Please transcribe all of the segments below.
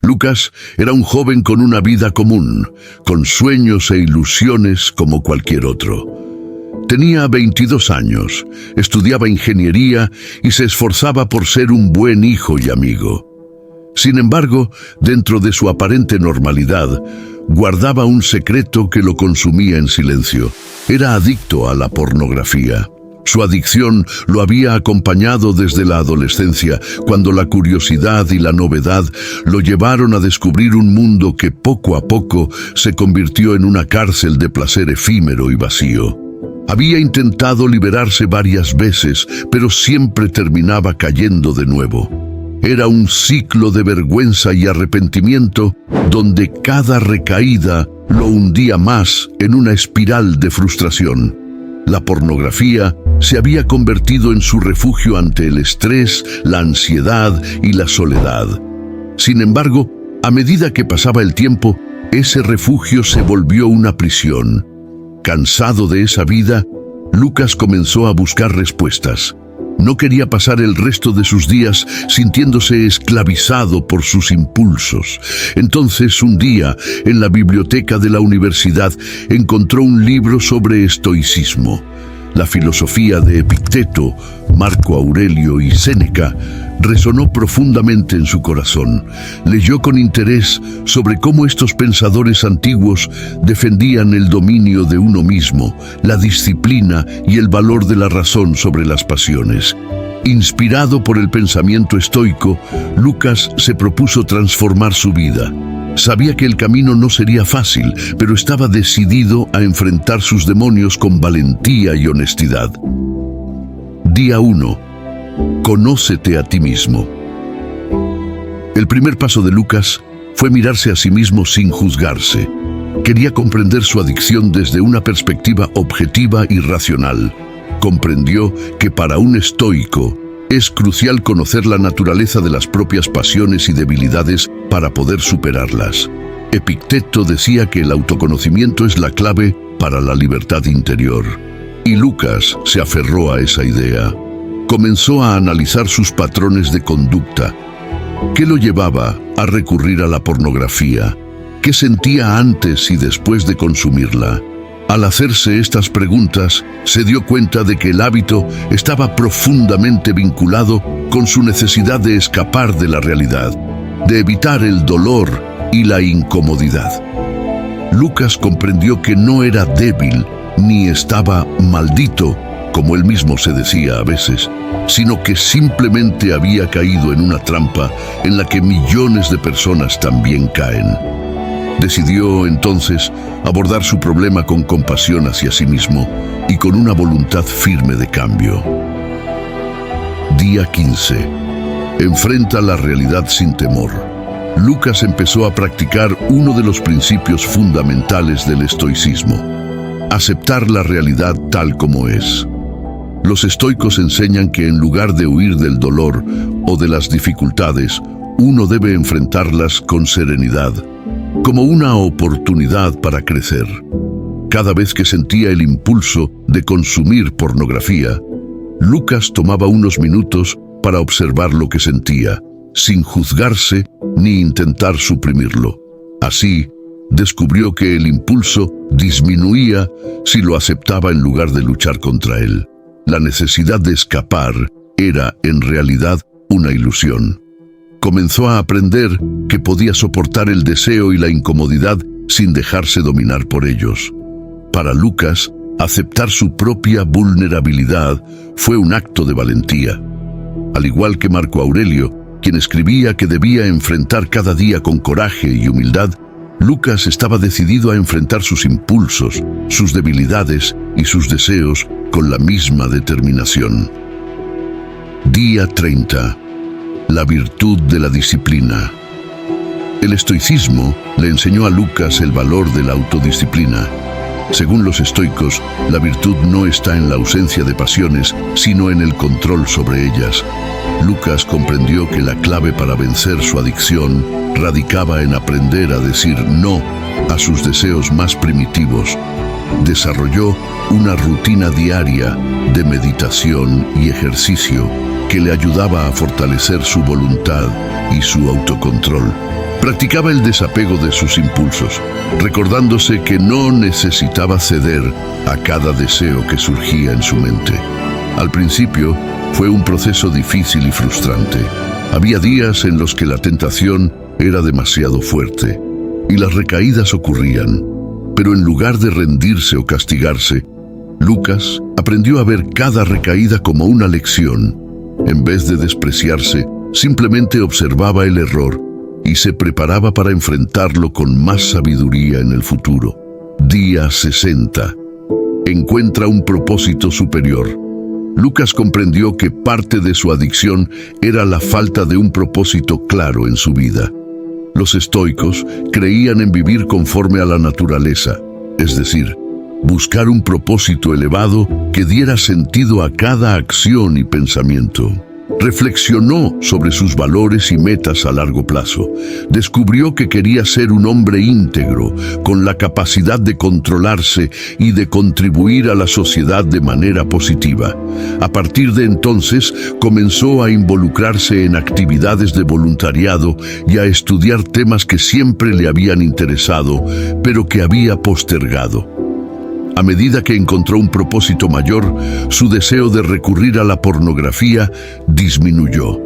Lucas era un joven con una vida común, con sueños e ilusiones como cualquier otro. Tenía 22 años, estudiaba ingeniería y se esforzaba por ser un buen hijo y amigo. Sin embargo, dentro de su aparente normalidad, guardaba un secreto que lo consumía en silencio. Era adicto a la pornografía. Su adicción lo había acompañado desde la adolescencia, cuando la curiosidad y la novedad lo llevaron a descubrir un mundo que poco a poco se convirtió en una cárcel de placer efímero y vacío. Había intentado liberarse varias veces, pero siempre terminaba cayendo de nuevo. Era un ciclo de vergüenza y arrepentimiento, donde cada recaída lo hundía más en una espiral de frustración. La pornografía se había convertido en su refugio ante el estrés, la ansiedad y la soledad. Sin embargo, a medida que pasaba el tiempo, ese refugio se volvió una prisión. Cansado de esa vida, Lucas comenzó a buscar respuestas. No quería pasar el resto de sus días sintiéndose esclavizado por sus impulsos. Entonces, un día, en la biblioteca de la universidad, encontró un libro sobre estoicismo. La filosofía de Epicteto, Marco Aurelio y Séneca resonó profundamente en su corazón. Leyó con interés sobre cómo estos pensadores antiguos defendían el dominio de uno mismo, la disciplina y el valor de la razón sobre las pasiones. Inspirado por el pensamiento estoico, Lucas se propuso transformar su vida. Sabía que el camino no sería fácil, pero estaba decidido a enfrentar sus demonios con valentía y honestidad. Día 1. Conócete a ti mismo. El primer paso de Lucas fue mirarse a sí mismo sin juzgarse. Quería comprender su adicción desde una perspectiva objetiva y racional. Comprendió que para un estoico es crucial conocer la naturaleza de las propias pasiones y debilidades para poder superarlas. Epicteto decía que el autoconocimiento es la clave para la libertad interior. Y Lucas se aferró a esa idea. Comenzó a analizar sus patrones de conducta. ¿Qué lo llevaba a recurrir a la pornografía? ¿Qué sentía antes y después de consumirla? Al hacerse estas preguntas, se dio cuenta de que el hábito estaba profundamente vinculado con su necesidad de escapar de la realidad, de evitar el dolor y la incomodidad. Lucas comprendió que no era débil ni estaba maldito, como él mismo se decía a veces, sino que simplemente había caído en una trampa en la que millones de personas también caen. Decidió entonces abordar su problema con compasión hacia sí mismo y con una voluntad firme de cambio. Día 15. Enfrenta la realidad sin temor. Lucas empezó a practicar uno de los principios fundamentales del estoicismo: aceptar la realidad tal como es. Los estoicos enseñan que en lugar de huir del dolor o de las dificultades, uno debe enfrentarlas con serenidad, como una oportunidad para crecer. Cada vez que sentía el impulso de consumir pornografía, Lucas tomaba unos minutos para observar lo que sentía, sin juzgarse ni intentar suprimirlo. Así, descubrió que el impulso disminuía si lo aceptaba en lugar de luchar contra él. La necesidad de escapar era, en realidad, una ilusión. Comenzó a aprender que podía soportar el deseo y la incomodidad sin dejarse dominar por ellos. Para Lucas, aceptar su propia vulnerabilidad fue un acto de valentía. Al igual que Marco Aurelio, quien escribía que debía enfrentar cada día con coraje y humildad, Lucas estaba decidido a enfrentar sus impulsos, sus debilidades y sus deseos con la misma determinación. Día 30. La virtud de la disciplina. El estoicismo le enseñó a Lucas el valor de la autodisciplina. Según los estoicos, la virtud no está en la ausencia de pasiones, sino en el control sobre ellas. Lucas comprendió que la clave para vencer su adicción radicaba en aprender a decir no a sus deseos más primitivos. Desarrolló una rutina diaria de meditación y ejercicio que le ayudaba a fortalecer su voluntad y su autocontrol. Practicaba el desapego de sus impulsos, recordándose que no necesitaba ceder a cada deseo que surgía en su mente. Al principio, fue un proceso difícil y frustrante. Había días en los que la tentación era demasiado fuerte y las recaídas ocurrían. Pero en lugar de rendirse o castigarse, Lucas aprendió a ver cada recaída como una lección. En vez de despreciarse, simplemente observaba el error y se preparaba para enfrentarlo con más sabiduría en el futuro. Día 60. Encuentra un propósito superior. Lucas comprendió que parte de su adicción era la falta de un propósito claro en su vida. Los estoicos creían en vivir conforme a la naturaleza, es decir, buscar un propósito elevado que diera sentido a cada acción y pensamiento. Reflexionó sobre sus valores y metas a largo plazo. Descubrió que quería ser un hombre íntegro, con la capacidad de controlarse y de contribuir a la sociedad de manera positiva. A partir de entonces, comenzó a involucrarse en actividades de voluntariado y a estudiar temas que siempre le habían interesado, pero que había postergado. A medida que encontró un propósito mayor, su deseo de recurrir a la pornografía disminuyó.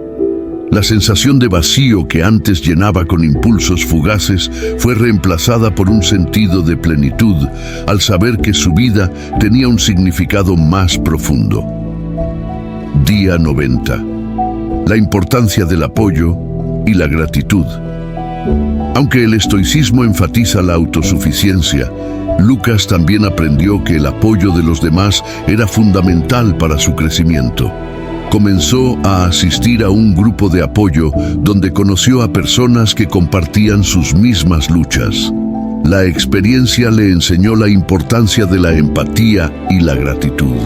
La sensación de vacío que antes llenaba con impulsos fugaces fue reemplazada por un sentido de plenitud al saber que su vida tenía un significado más profundo. Día 90. La importancia del apoyo y la gratitud. Aunque el estoicismo enfatiza la autosuficiencia, Lucas también aprendió que el apoyo de los demás era fundamental para su crecimiento. Comenzó a asistir a un grupo de apoyo donde conoció a personas que compartían sus mismas luchas. La experiencia le enseñó la importancia de la empatía y la gratitud.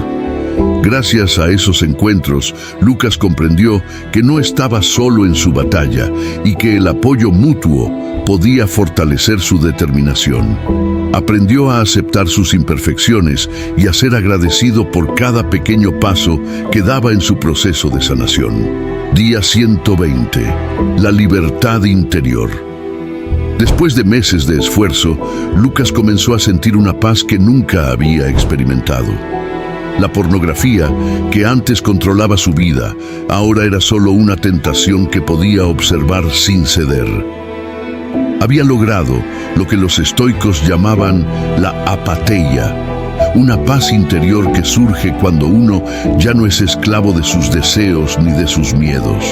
Gracias a esos encuentros, Lucas comprendió que no estaba solo en su batalla y que el apoyo mutuo podía fortalecer su determinación. Aprendió a aceptar sus imperfecciones y a ser agradecido por cada pequeño paso que daba en su proceso de sanación. Día 120. La libertad interior. Después de meses de esfuerzo, Lucas comenzó a sentir una paz que nunca había experimentado. La pornografía, que antes controlaba su vida, ahora era solo una tentación que podía observar sin ceder. Había logrado lo que los estoicos llamaban la apatheia, una paz interior que surge cuando uno ya no es esclavo de sus deseos ni de sus miedos.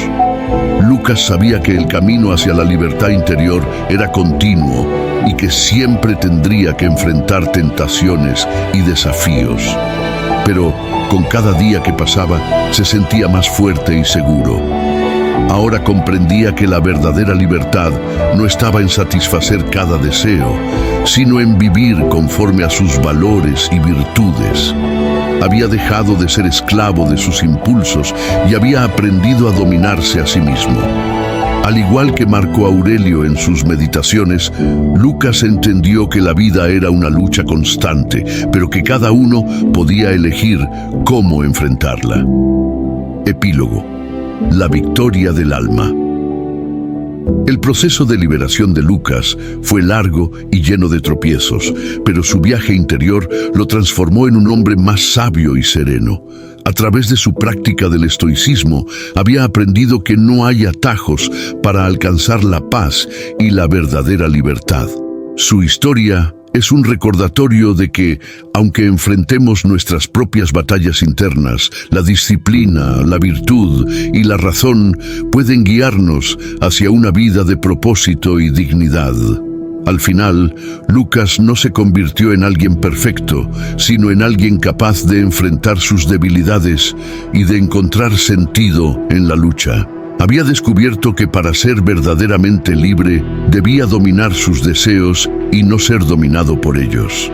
Lucas sabía que el camino hacia la libertad interior era continuo y que siempre tendría que enfrentar tentaciones y desafíos. Pero con cada día que pasaba se sentía más fuerte y seguro. Ahora comprendía que la verdadera libertad no estaba en satisfacer cada deseo, sino en vivir conforme a sus valores y virtudes. Había dejado de ser esclavo de sus impulsos y había aprendido a dominarse a sí mismo. Al igual que Marco Aurelio en sus meditaciones, Lucas entendió que la vida era una lucha constante, pero que cada uno podía elegir cómo enfrentarla. Epílogo. La victoria del alma. El proceso de liberación de Lucas fue largo y lleno de tropiezos, pero su viaje interior lo transformó en un hombre más sabio y sereno. A través de su práctica del estoicismo, había aprendido que no hay atajos para alcanzar la paz y la verdadera libertad. Su historia es un recordatorio de que, aunque enfrentemos nuestras propias batallas internas, la disciplina, la virtud y la razón pueden guiarnos hacia una vida de propósito y dignidad. Al final, Lucas no se convirtió en alguien perfecto, sino en alguien capaz de enfrentar sus debilidades y de encontrar sentido en la lucha. Había descubierto que para ser verdaderamente libre, debía dominar sus deseos y no ser dominado por ellos.